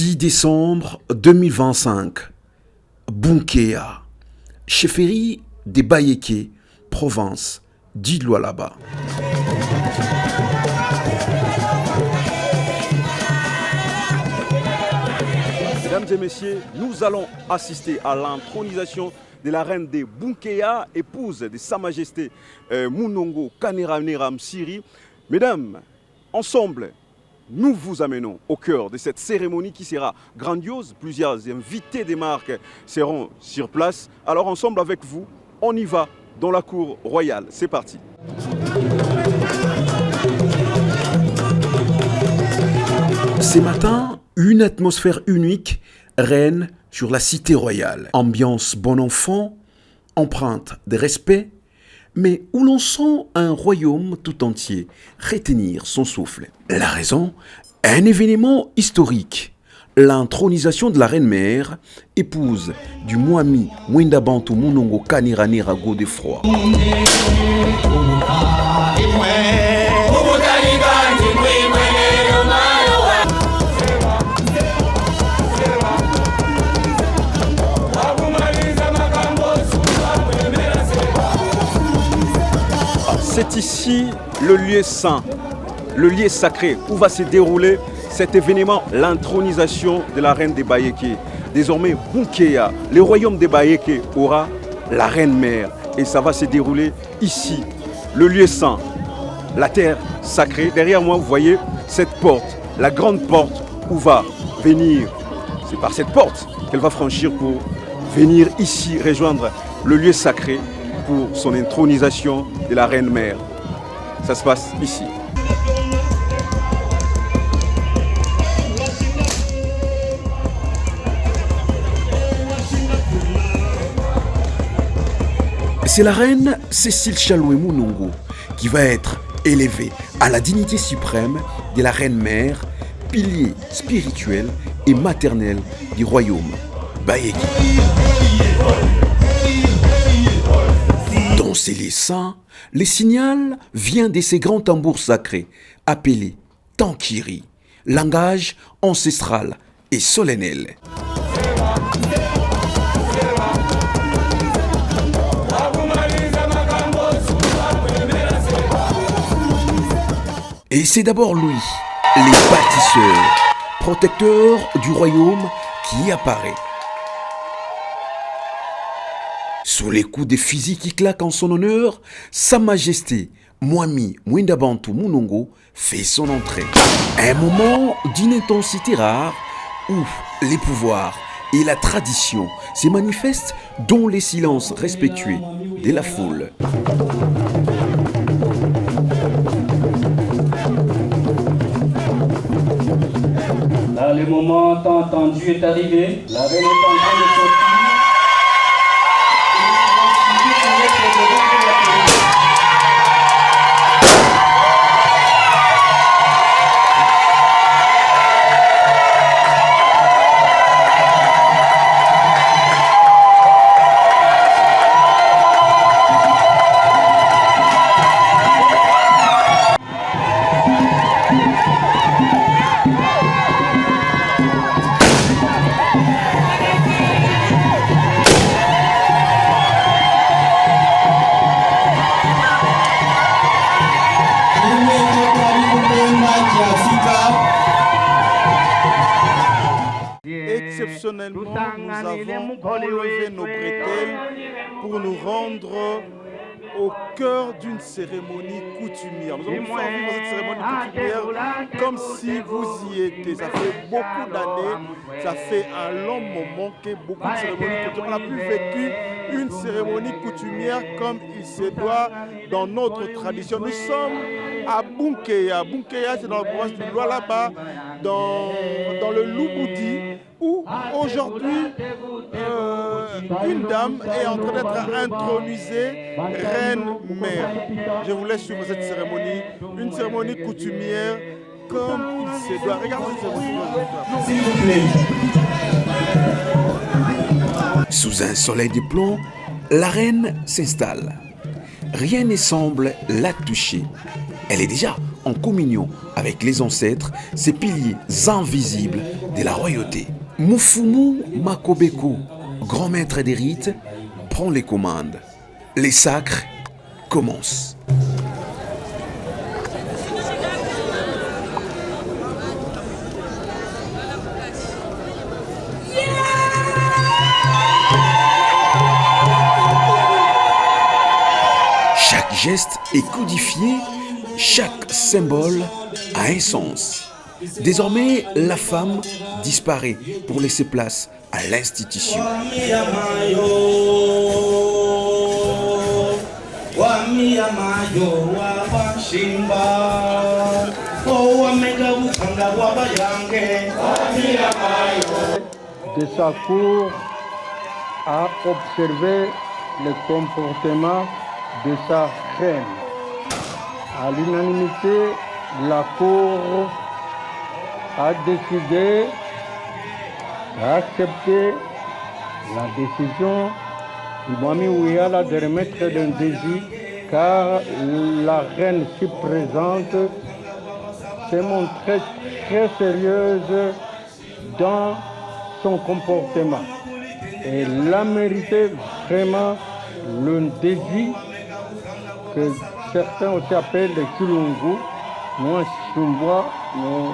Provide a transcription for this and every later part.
6 décembre 2025, Bunkea, chefferie des Bayéké, province d'Iloalaba. Mesdames et messieurs, nous allons assister à l'intronisation de la reine des Bunkea, épouse de Sa Majesté Munongo Kaniranera Msiri. Mesdames, ensemble, nous vous amenons au cœur de cette cérémonie qui sera grandiose. Plusieurs invités des marques seront sur place. Alors ensemble avec vous, on y va dans la cour royale. C'est parti. Ce matin, une atmosphère unique règne sur la cité royale. Ambiance bon enfant, empreinte de respect, mais où l'on sent un royaume tout entier retenir son souffle. La raison, un événement historique. L'intronisation de la reine-mère, épouse du Mwami Mwindabantu Munongo Kaniranera Godefroy. C'est ici le lieu saint, le lieu sacré où va se dérouler cet événement, l'intronisation de la reine des Bayéké. Désormais, Bunkea, le royaume des Bayéké, aura la reine-mère. Et ça va se dérouler ici, le lieu saint, la terre sacrée. Derrière moi, vous voyez cette porte, la grande porte où va venir. C'est par cette porte qu'elle va franchir pour venir ici rejoindre le lieu sacré pour son intronisation de la reine-mère. Ça se passe ici. C'est la reine Cécile Chaloué Munongo qui va être élevée à la dignité suprême de la reine-mère, pilier spirituel et maternel du royaume Bayéké. Dans ces lieux saints, le signal vient de ces grands tambours sacrés appelés Tankiri, langage ancestral et solennel. Et c'est d'abord lui, les bâtisseurs, protecteurs du royaume, qui apparaît. Sous les coups des fusils qui claquent en son honneur, Sa Majesté Mwami Mwindabantu Munongo fait son entrée. Un moment d'une intensité rare où les pouvoirs et la tradition se manifestent dans les silences respectueux de la foule. Là, le moment tant attendu est arrivé. La reine est en train de sortir. Exceptionnellement, nous avons enlevé nos bretelles pour nous rendre au cœur d'une cérémonie coutumière. Nous allons faire vivre cette cérémonie coutumière comme si vous y étiez. Ça fait beaucoup d'années, ça fait un long moment que beaucoup de cérémonies coutumières. On n'a plus vécu une cérémonie coutumière comme il se doit dans notre tradition. Nous sommes à Bunkea. Bunkea, c'est dans la province du Lualaba, dans le Lubudi, où aujourd'hui une dame est en train d'être intronisée reine-mère. Je vous laisse suivre cette cérémonie, une cérémonie coutumière comme il se doit. Regardez cette cérémonie. S'il vous plaît. Sous un soleil de plomb, la reine s'installe. Rien ne semble la toucher. Elle est déjà en communion avec les ancêtres, ces piliers invisibles de la royauté. Mufumu Makobeko, grand maître des rites, prend les commandes. Les sacres commencent. Chaque geste est codifié, chaque symbole a un sens. Désormais, la femme disparaît pour laisser place à l'institution. De sa cour a observé le comportement de sa reine. À l'unanimité, la cour a décidé d'accepter la décision du Mwami Wiyala de remettre le Ndési, car la reine si présente s'est montrée très sérieuse dans son comportement. Et l'a mérité vraiment le Ndési, que certains aussi appellent le Kilungu. Nous, en Chumbois, nous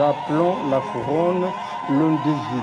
appelons la couronne le Ndési.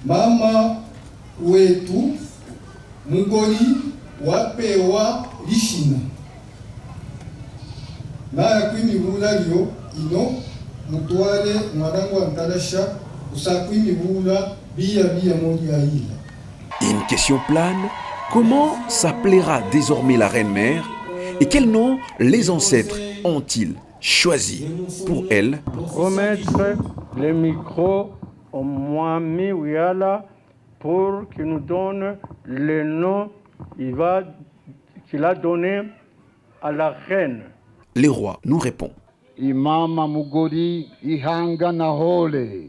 Mama wetu mugoli wapewa lishina na yakwimibula lyo ino mutwale mwarangu wa mtalasha usakwimibula biya moli aila. Une question plane, comment s'appellera désormais la reine-mère et quel nom les ancêtres ont-ils choisi pour elle? Remettre le micro au Mwami Wiyala pour qu'il nous donne le nom qu'il a donné à la reine. Le roi nous répond. Imama Mugodi Ihanga Nahole.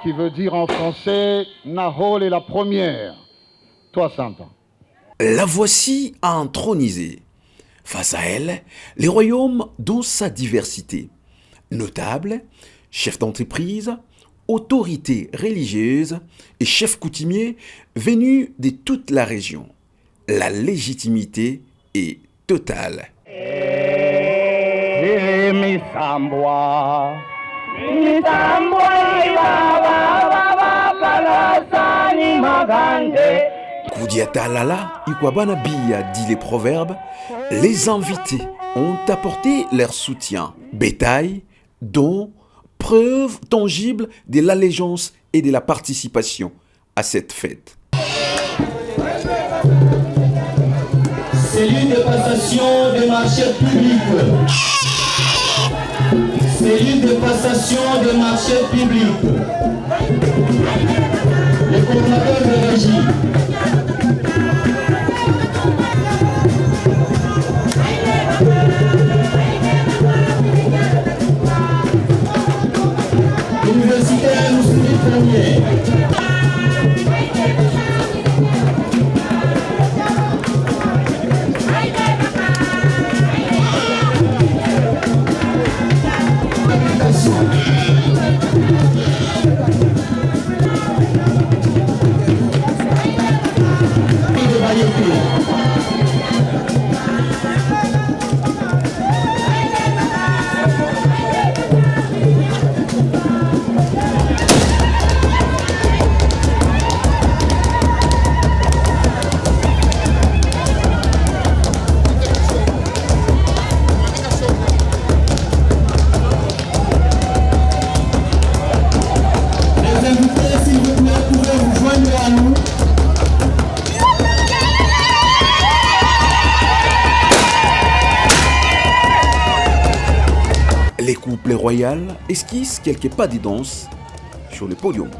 Qui veut dire en français Nahole est la première. Toi, Santa. La voici intronisée. Face à elle, les royaumes dans sa diversité. Notables, chefs d'entreprise, autorités religieuses et chefs coutumiers venus de toute la région. La légitimité est totale. Koudiata Lala, Ikwabana Biya dit les proverbes, les invités ont apporté leur soutien, bétail, dons, preuves tangibles de l'allégeance et de la participation à cette fête. Cellule de passation des marchés publics. Cellule de passation des marchés publics. Le coordonnateur de régie. Universitaire Moussouli Premier. couplet royal esquisse quelques pas de danse sur le podium.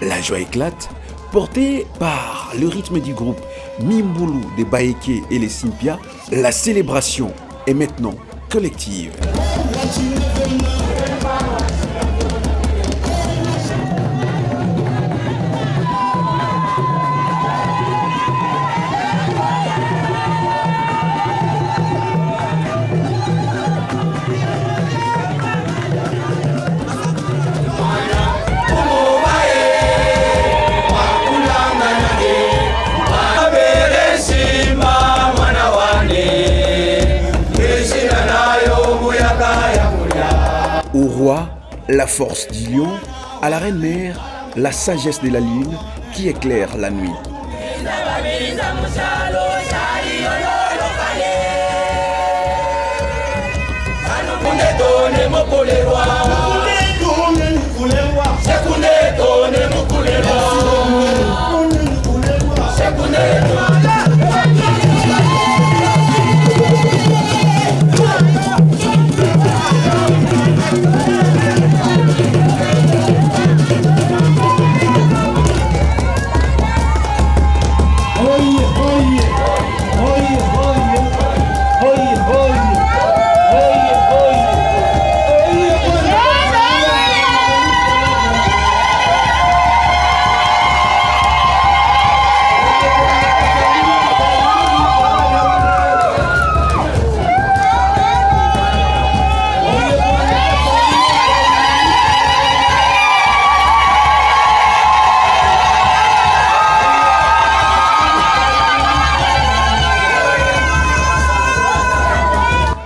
La joie éclate, portée par le rythme du groupe Mimbulu des Baeke et les Simpia. La célébration est maintenant collective. Au roi, la force du lion, à la reine mère, la sagesse de la lune qui éclaire la nuit.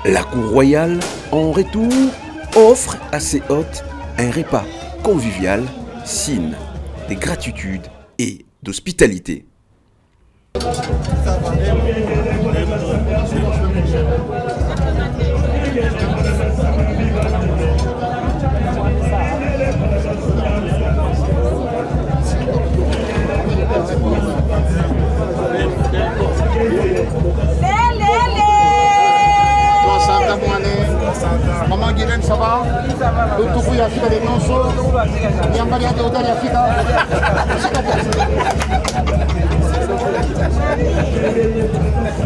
La cour royale, en retour, offre à ses hôtes un repas convivial, signe de gratitude et d'hospitalité. Maman Guilhem, ça va? Tuku ya fika de nonso. Yambari ya hotel ya fika.